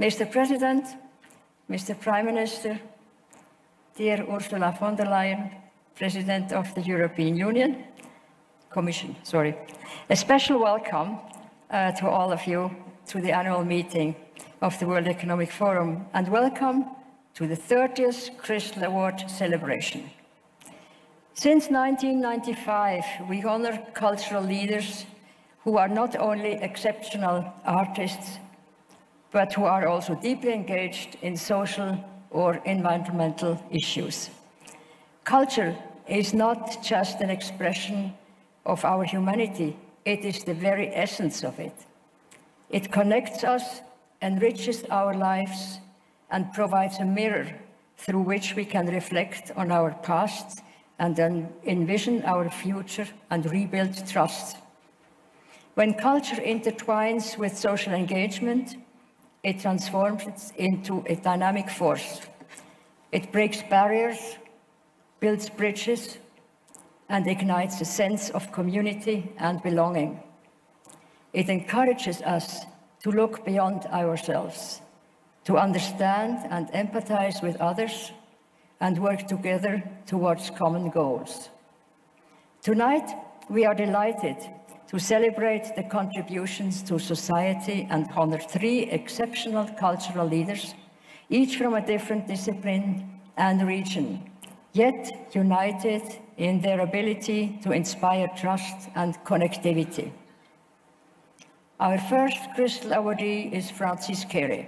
Mr. President, Mr. Prime Minister, dear Ursula von der Leyen, President of the European Union, Commission, sorry. A special welcome to all of you to the annual meeting of the World Economic Forum, and welcome to the 30th Crystal Award celebration. Since 1995, we honor cultural leaders who are not only exceptional artists, but who are also deeply engaged in social or environmental issues. Culture is not just an expression of our humanity, it is the very essence of it. It connects us, enriches our lives, and provides a mirror through which we can reflect on our past and then envision our future and rebuild trust. When culture intertwines with social engagement, it transforms it into a dynamic force. It breaks barriers, builds bridges, and ignites a sense of community and belonging. It encourages us to look beyond ourselves, to understand and empathize with others, and work together towards common goals. Tonight, we are delighted to celebrate the contributions to society and honor 3 exceptional cultural leaders, each from a different discipline and region, yet united in their ability to inspire trust and connectivity. Our first Crystal Awardee is Francis Kere.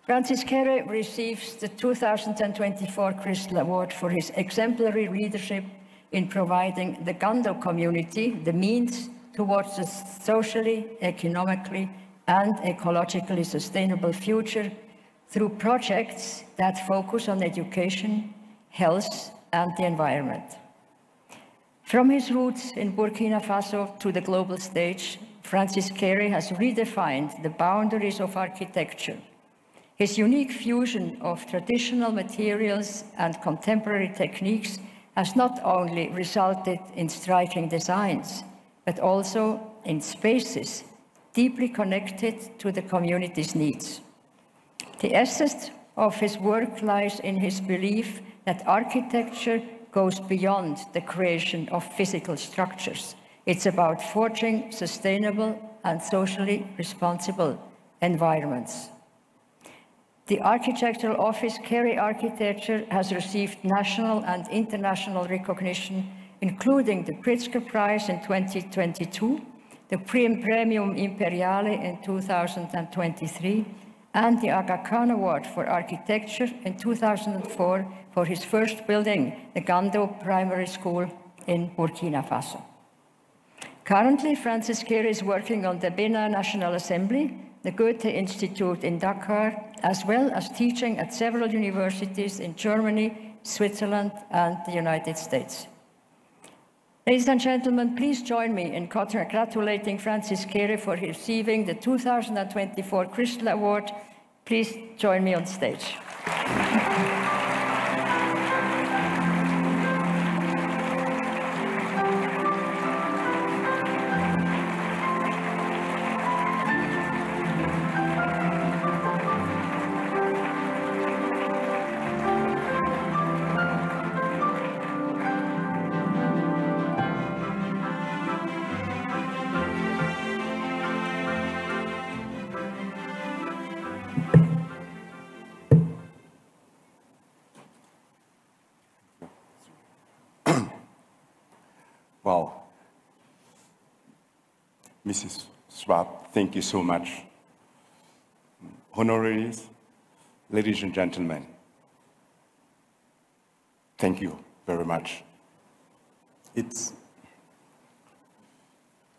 Francis Kere receives the 2024 Crystal Award for his exemplary leadership in providing the Gando community the means towards a socially, economically, and ecologically sustainable future through projects that focus on education, health, and the environment. From his roots in Burkina Faso to the global stage, Francis Kere has redefined the boundaries of architecture. His unique fusion of traditional materials and contemporary techniques has not only resulted in striking designs, but also in spaces deeply connected to the community's needs. The essence of his work lies in his belief that architecture goes beyond the creation of physical structures. It's about forging sustainable and socially responsible environments. The architectural office Kere Architecture has received national and international recognition, including the Pritzker Prize in 2022, the Premium Imperiale in 2023, and the Aga Khan Award for Architecture in 2004 for his first building, the Gando Primary School in Burkina Faso. Currently, Francis Kere is working on the Benin National Assembly, the Goethe Institute in Dakar, as well as teaching at several universities in Germany, Switzerland, and the United States. Ladies and gentlemen, please join me in congratulating Francis Kere for receiving the 2024 Crystal Award. Please join me on stage. Well, Mrs. Schwab, thank you so much. Honoraries, ladies and gentlemen, thank you very much. It's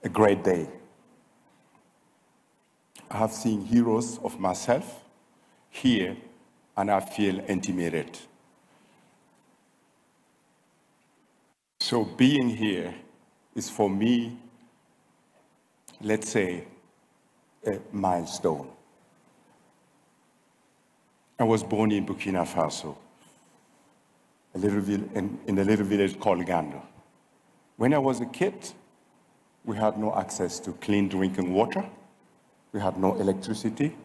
a great day. I have seen heroes of myself here, and I feel intimidated. So being here is for me, let's say, a milestone. I was born in Burkina Faso, in a little village called Gando. When I was a kid, we had no access to clean drinking water. We had no electricity.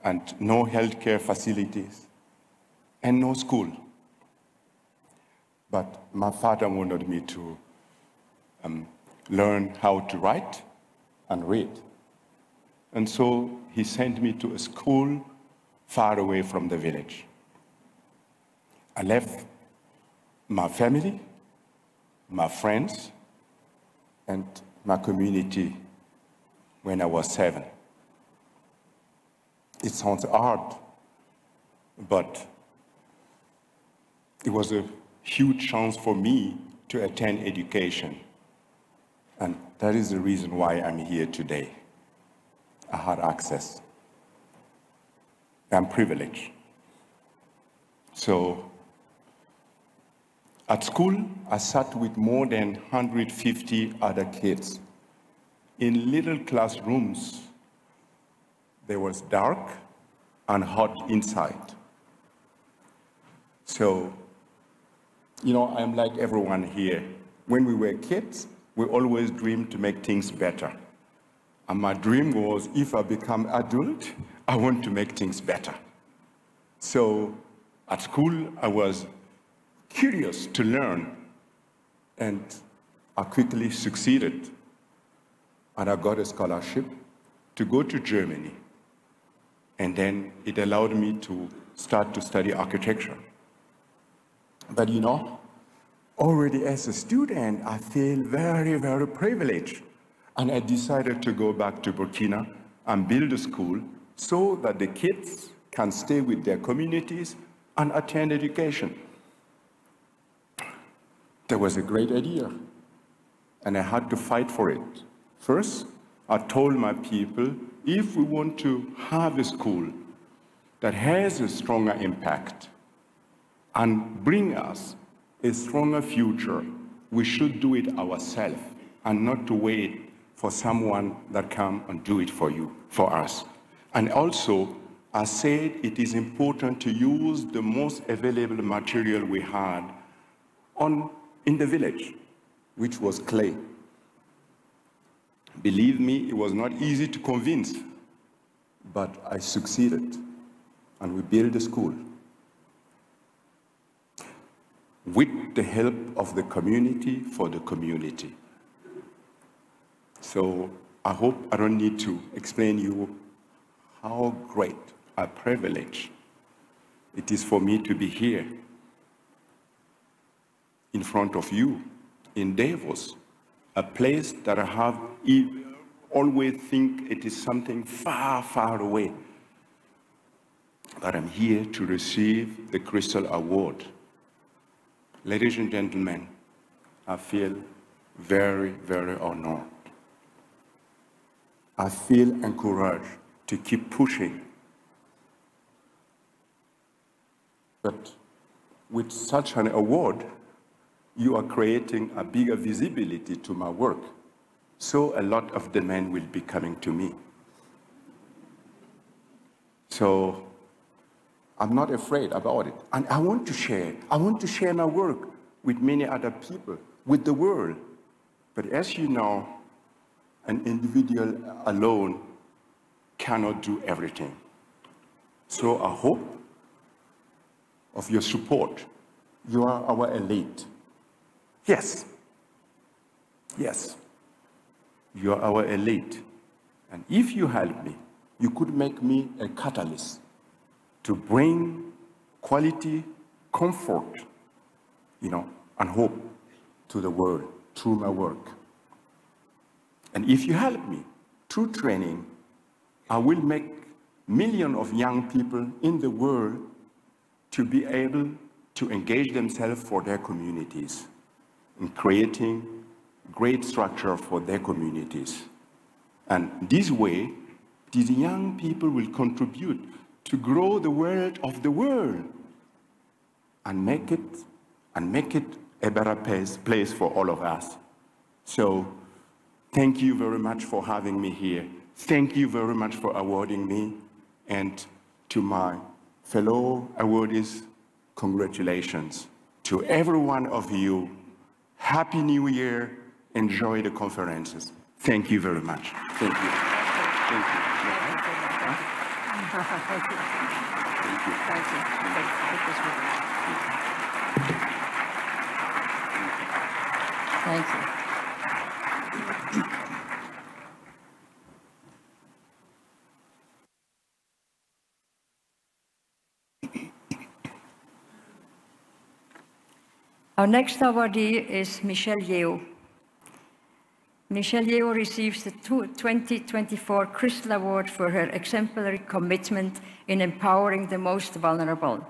and no healthcare facilities, and no school. But my father wanted me to learn how to write and read. And so he sent me to a school far away from the village. I left my family, my friends, and my community when I was 7. It sounds hard, but it was a huge chance for me to attend education. And that is the reason why I'm here today. I had access. I'm privileged. So at school, I sat with more than 150 other kids in little classrooms. There was dark and hot inside. So, you know, I'm like everyone here. When we were kids, we always dreamed to make things better. And my dream was, if I become adult, I want to make things better. So at school, I was curious to learn, and I quickly succeeded. And I got a scholarship to go to Germany. And then it allowed me to start to study architecture. But you know, already as a student, I feel very, very privileged. And I decided to go back to Burkina and build a school so that the kids can stay with their communities and attend education. That was a great idea, and I had to fight for it. First, I told my people, if we want to have a school that has a stronger impact and bring us a stronger future, we should do it ourselves and not to wait for someone that come and do it for you, for us. And also, I said it is important to use the most available material we had in the village, which was clay. Believe me, it was not easy to convince, but I succeeded, and we built a school with the help of the community for the community. So I hope I don't need to explain you how great a privilege it is for me to be here in front of you in Davos, a place that I have always think it is something far, far away. But I'm here to receive the Crystal Award. Ladies and gentlemen, I feel very, very honored. I feel encouraged to keep pushing. But with such an award, you are creating a bigger visibility to my work. So a lot of demand will be coming to me. So I'm not afraid about it. And I want to share my work with many other people, with the world. But as you know, an individual alone cannot do everything. So I hope of your support. You are our elite. Yes. Yes. You are our elite. And if you help me, you could make me a catalyst to bring quality, comfort, and hope to the world through my work. And if you help me through training, I will make millions of young people in the world to be able to engage themselves for their communities in creating great structure for their communities. And this way, these young people will contribute to grow the world of the world and make it a better place for all of us. So thank you very much for having me here. Thank you very much for awarding me. And to my fellow awardees, congratulations. To every one of you, Happy New Year. Enjoy the conferences. Thank you very much. Thank you. Thank you. Thank you. Thank you. Thank you. Our next awardee is Michelle Yeoh. Michelle Yeoh receives the 2024 Crystal Award for her exemplary commitment in empowering the most vulnerable,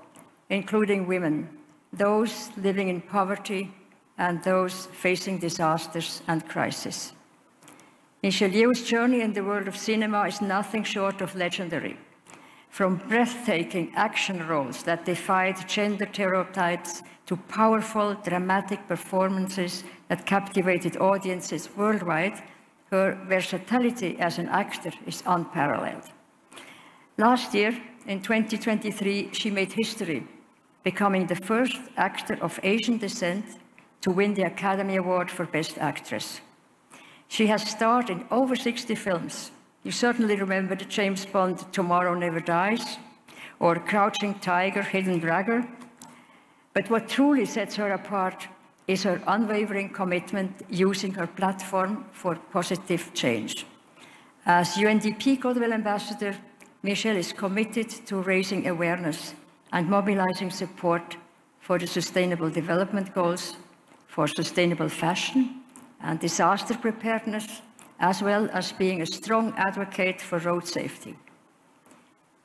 including women, those living in poverty, and those facing disasters and crisis. Michelle Yeoh's journey in the world of cinema is nothing short of legendary. From breathtaking action roles that defied gender stereotypes to powerful, dramatic performances that captivated audiences worldwide, her versatility as an actor is unparalleled. Last year, in 2023, she made history, becoming the first actor of Asian descent to win the Academy Award for Best Actress. She has starred in over 60 films. You certainly remember the James Bond Tomorrow Never Dies, or Crouching Tiger, Hidden Dragon. But what truly sets her apart is her unwavering commitment using her platform for positive change. As UNDP Goodwill Ambassador, Michelle is committed to raising awareness and mobilizing support for the Sustainable Development Goals, for sustainable fashion and disaster preparedness, as well as being a strong advocate for road safety.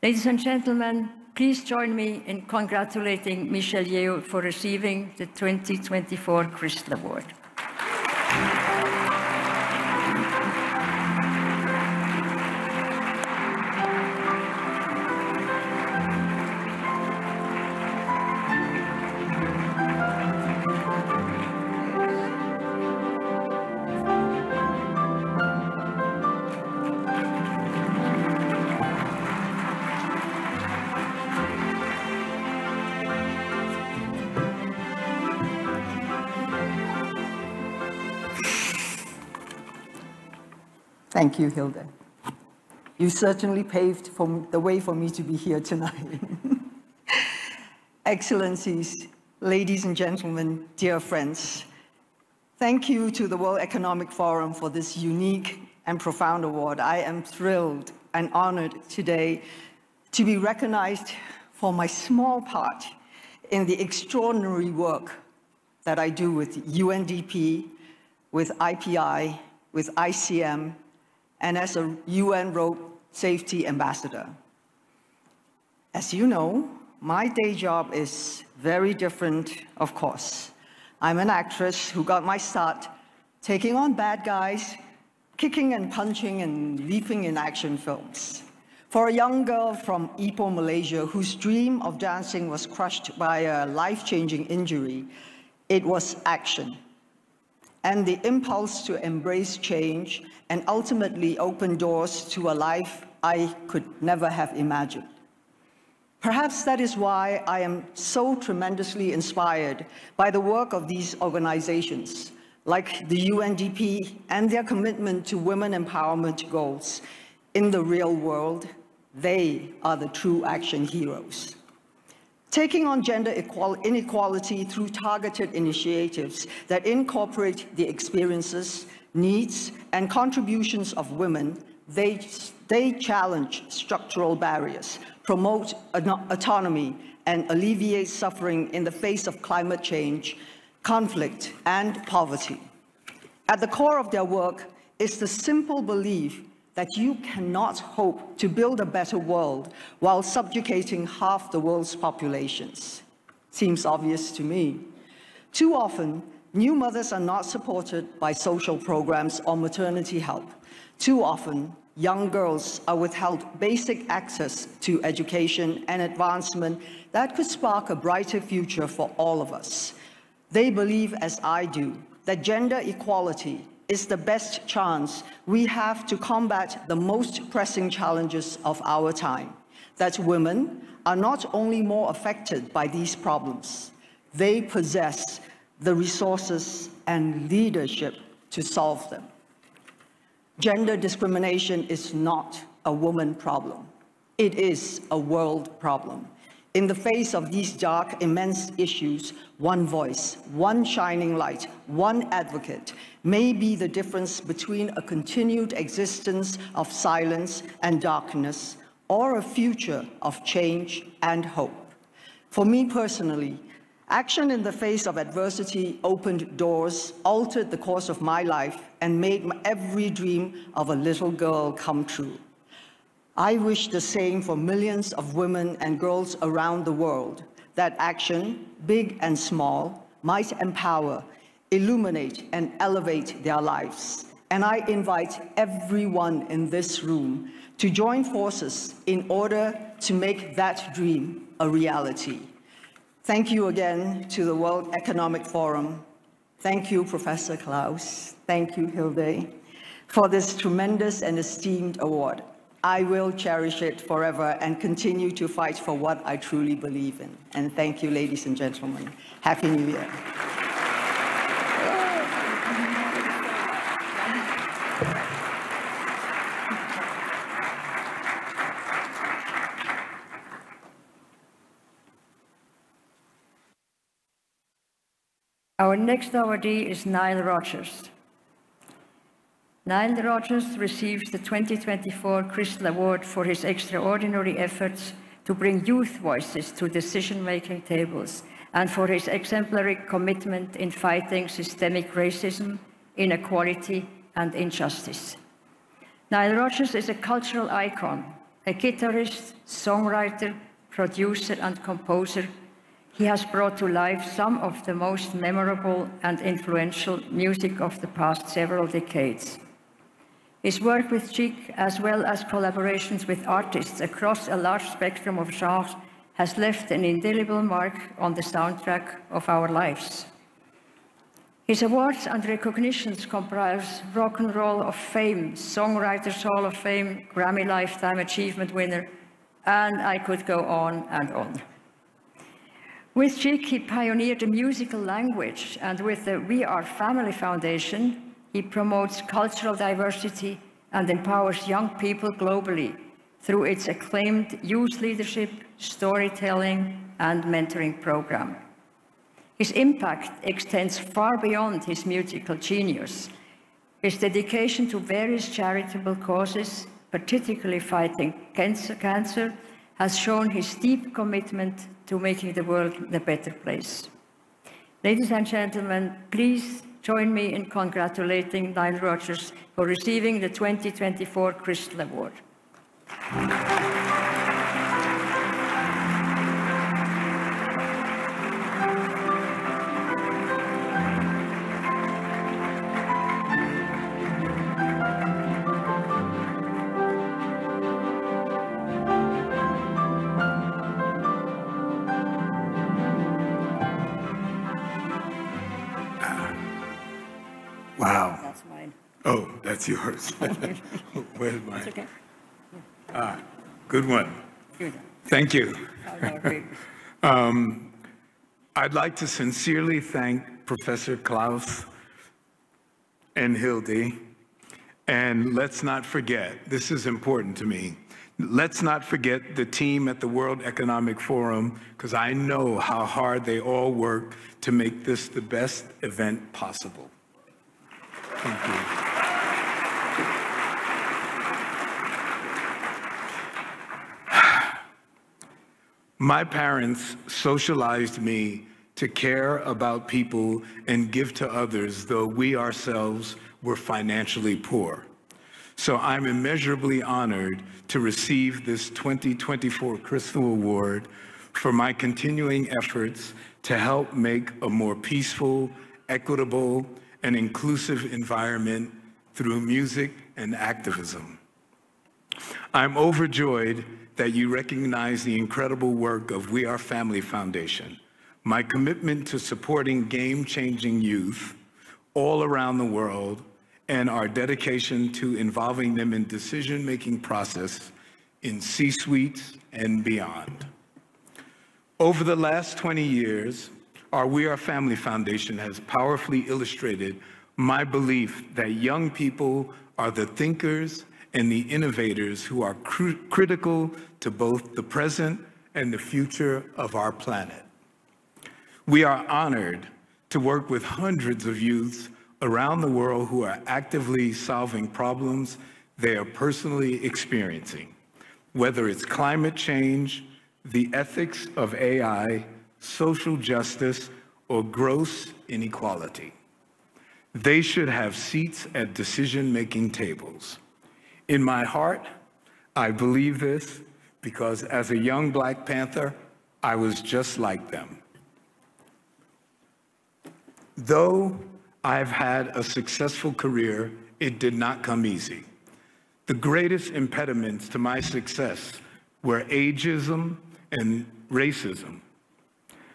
Ladies and gentlemen, please join me in congratulating Michelle Yeoh for receiving the 2024 Crystal Award. Thank you, Hilda. You certainly paved the way for me to be here tonight. Excellencies, ladies and gentlemen, dear friends, thank you to the World Economic Forum for this unique and profound award. I am thrilled and honored today to be recognized for my small part in the extraordinary work that I do with UNDP, with IPI, with ICM, and as a UN Road Safety Ambassador. As you know, my day job is very different, of course. I'm an actress who got my start taking on bad guys, kicking and punching and leaping in action films. For a young girl from Ipoh, Malaysia, whose dream of dancing was crushed by a life-changing injury, it was action. And the impulse to embrace change and ultimately open doors to a life I could never have imagined. Perhaps that is why I am so tremendously inspired by the work of these organizations, like the UNDP and their commitment to women empowerment goals. In the real world, they are the true action heroes. Taking on gender inequality through targeted initiatives that incorporate the experiences, needs, and contributions of women, they challenge structural barriers, promote autonomy, and alleviate suffering in the face of climate change, conflict, and poverty. At the core of their work is the simple belief that you cannot hope to build a better world while subjugating half the world's populations. Seems obvious to me. Too often, new mothers are not supported by social programs or maternity help. Too often, young girls are withheld basic access to education and advancement that could spark a brighter future for all of us. They believe, as I do, that gender equality is the best chance we have to combat the most pressing challenges of our time, that women are not only more affected by these problems, they possess the resources and leadership to solve them. Gender discrimination is not a woman problem. It is a world problem. In the face of these dark, immense issues, one voice, one shining light, one advocate may be the difference between a continued existence of silence and darkness or a future of change and hope. For me personally, action in the face of adversity opened doors, altered the course of my life, and made every dream of a little girl come true. I wish the same for millions of women and girls around the world, that action, big and small, might empower, illuminate, and elevate their lives. And I invite everyone in this room to join forces in order to make that dream a reality. Thank you again to the World Economic Forum. Thank you, Professor Klaus. Thank you, Hilde, for this tremendous and esteemed award. I will cherish it forever and continue to fight for what I truly believe in. And thank you, ladies and gentlemen. Happy New Year. Our next awardee is Nile Rodgers. Nile Rodgers receives the 2024 Crystal Award for his extraordinary efforts to bring youth voices to decision-making tables and for his exemplary commitment in fighting systemic racism, inequality, and injustice. Nile Rodgers is a cultural icon, a guitarist, songwriter, producer, and composer. He has brought to life some of the most memorable and influential music of the past several decades. His work with Chic, as well as collaborations with artists across a large spectrum of genres, has left an indelible mark on the soundtrack of our lives. His awards and recognitions comprise Rock and Roll of Fame, Songwriters Hall of Fame, Grammy Lifetime Achievement winner, and I could go on and on. With Chic, he pioneered the musical language, and with the We Are Family Foundation, he promotes cultural diversity and empowers young people globally through its acclaimed youth leadership, storytelling, and mentoring program. His impact extends far beyond his musical genius. His dedication to various charitable causes, particularly fighting cancer, has shown his deep commitment to making the world a better place. Ladies and gentlemen, please join me in congratulating Nile Rodgers for receiving the 2024 Crystal Award. Wow. That's mine. Oh, that's yours. Where's mine? That's okay. Good one. Good. Thank you. Oh, no, I'd like to sincerely thank Professor Klaus and Hilde. And let's not forget, this is important to me, let's not forget the team at the World Economic Forum, because I know how hard they all work to make this the best event possible. Thank you. My parents socialized me to care about people and give to others, though we ourselves were financially poor. So I'm immeasurably honored to receive this 2024 Crystal Award for my continuing efforts to help make a more peaceful, equitable, and inclusive environment through music and activism. I'm overjoyed that you recognize the incredible work of We Are Family Foundation, my commitment to supporting game-changing youth all around the world, and our dedication to involving them in decision-making process in C-suites and beyond. Over the last 20 years, our We Are Family Foundation has powerfully illustrated my belief that young people are the thinkers and the innovators who are critical to both the present and the future of our planet. We are honored to work with hundreds of youths around the world who are actively solving problems they are personally experiencing, whether it's climate change, the ethics of AI, social justice, or gross inequality. They should have seats at decision-making tables. In my heart, I believe this because as a young Black Panther, I was just like them. Though I've had a successful career, it did not come easy. The greatest impediments to my success were ageism and racism.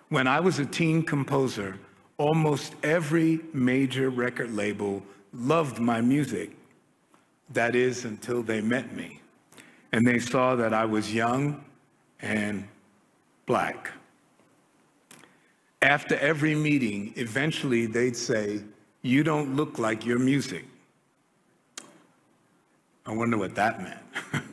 When I was a teen composer, almost every major record label loved my music. That is, until they met me, and they saw that I was young and Black. After every meeting, eventually they'd say, "You don't look like your music." I wonder what that meant.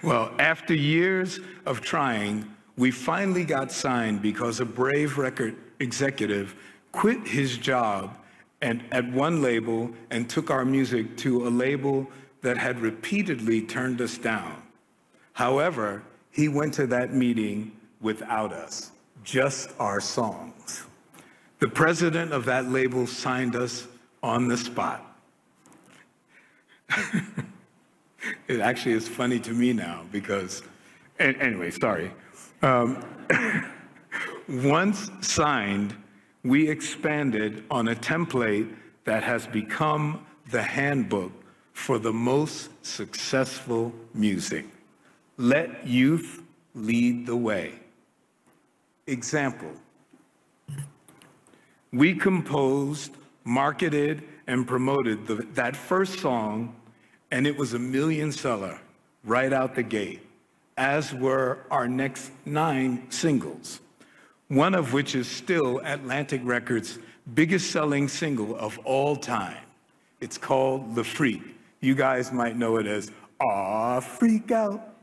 Well, after years of trying, we finally got signed because a brave record executive quit his job at one label and took our music to a label that had repeatedly turned us down. However, he went to that meeting without us, just our songs. The president of that label signed us on the spot. It actually is funny to me now because, anyway, sorry. Once signed, we expanded on a template that has become the handbook for the most successful music. Let youth lead the way. Example, we composed, marketed, and promoted that first song, and it was a million seller right out the gate, as were our next 9 singles, one of which is still Atlantic Records' biggest selling single of all time. It's called The Freak. You guys might know it as Aw, Freak Out.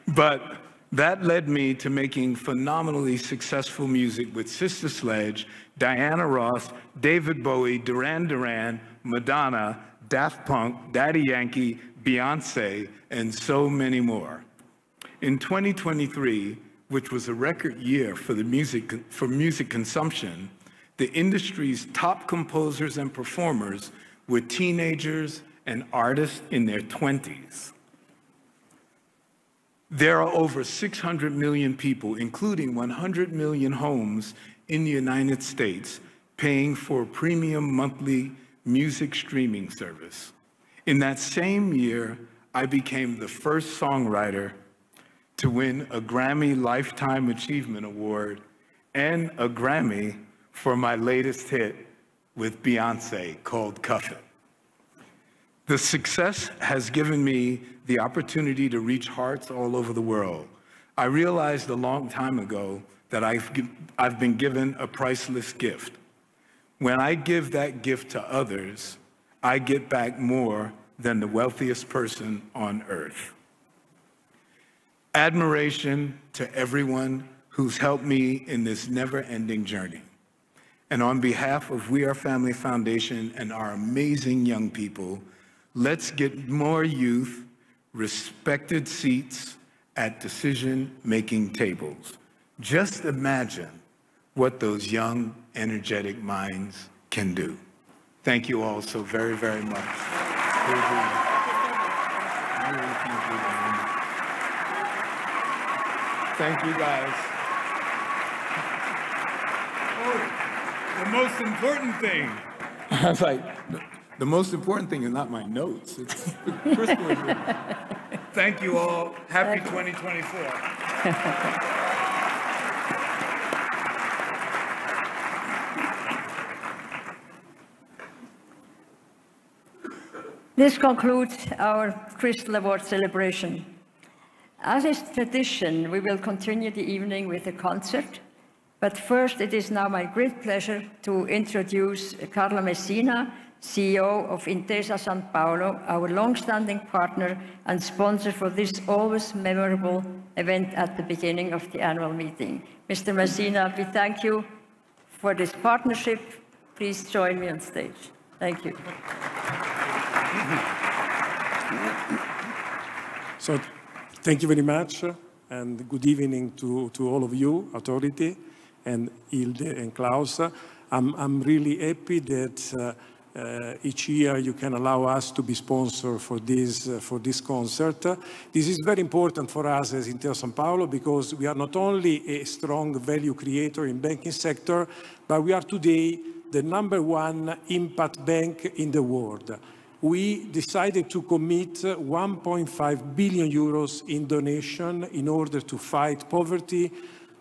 But that led me to making phenomenally successful music with Sister Sledge, Diana Ross, David Bowie, Duran Duran, Madonna, Daft Punk, Daddy Yankee, Beyonce, and so many more. In 2023, which was a record year for music consumption, the industry's top composers and performers were teenagers and artists in their 20s. There are over 600 million people, including 100 million homes in the United States, paying for a premium monthly music streaming service. In that same year, I became the first songwriter to win a Grammy Lifetime Achievement Award and a Grammy for my latest hit with Beyonce called Cuff It. The success has given me the opportunity to reach hearts all over the world. I realized a long time ago that I've been given a priceless gift. When I give that gift to others, I get back more than the wealthiest person on earth. Admiration to everyone who's helped me in this never-ending journey. And on behalf of We Are Family Foundation and our amazing young people, let's get more youth respected seats at decision-making tables. Just imagine what those young, energetic minds can do. Thank you all so very, very much. Thank you, guys. Oh, the most important thing. I was like, the most important thing is not my notes. It's the first one. Thank you all. Happy 2024. This concludes our Crystal Award celebration. As is tradition, we will continue the evening with a concert. But first, it is now my great pleasure to introduce Carla Messina, CEO of Intesa Sanpaolo, our long-standing partner and sponsor for this always memorable event at the beginning of the annual meeting. Mr. Messina, we thank you for this partnership. Please join me on stage. Thank you. So, thank you very much, and good evening to all of you, authority, and Hilde and Klaus. I'm really happy that each year you can allow us to be sponsor for this concert. This is very important for us as Intesa Sanpaolo because we are not only a strong value creator in banking sector, but we are today the #1 impact bank in the world. We decided to commit 1.5 billion euros in donation in order to fight poverty,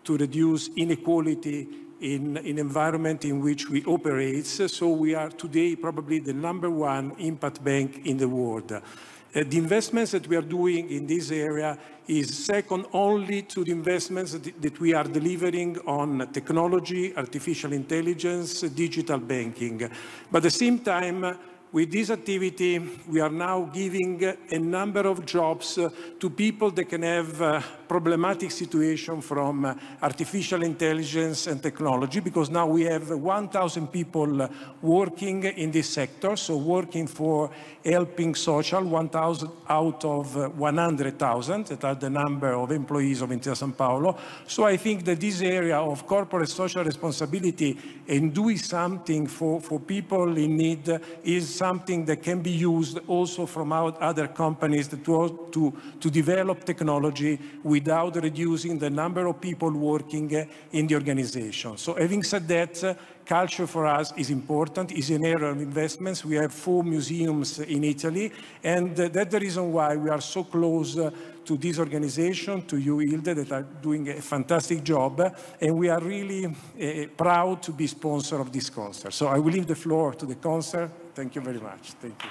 to reduce inequality in an environment in which we operate. So we are today probably the #1 impact bank in the world. The investments that we are doing in this area is second only to the investments that we are delivering on technology, artificial intelligence, digital banking. But at the same time, with this activity, we are now giving a number of jobs to people that can have problematic situation from artificial intelligence and technology, because now we have 1,000 people working in this sector, so working for helping social, 1,000 out of 100,000, that are the number of employees of Intesa Sanpaolo. So I think that this area of corporate social responsibility and doing something for people in need is something that can be used also from other companies to develop technology without reducing the number of people working in the organization. So having said that, culture for us is important, is an area of investments. We have 4 museums in Italy, and that's the reason why we are so close to this organization, to you, Hilde, that are doing a fantastic job, and we are really proud to be sponsor of this concert. So I will leave the floor to the concert. Thank you very much. Thank you.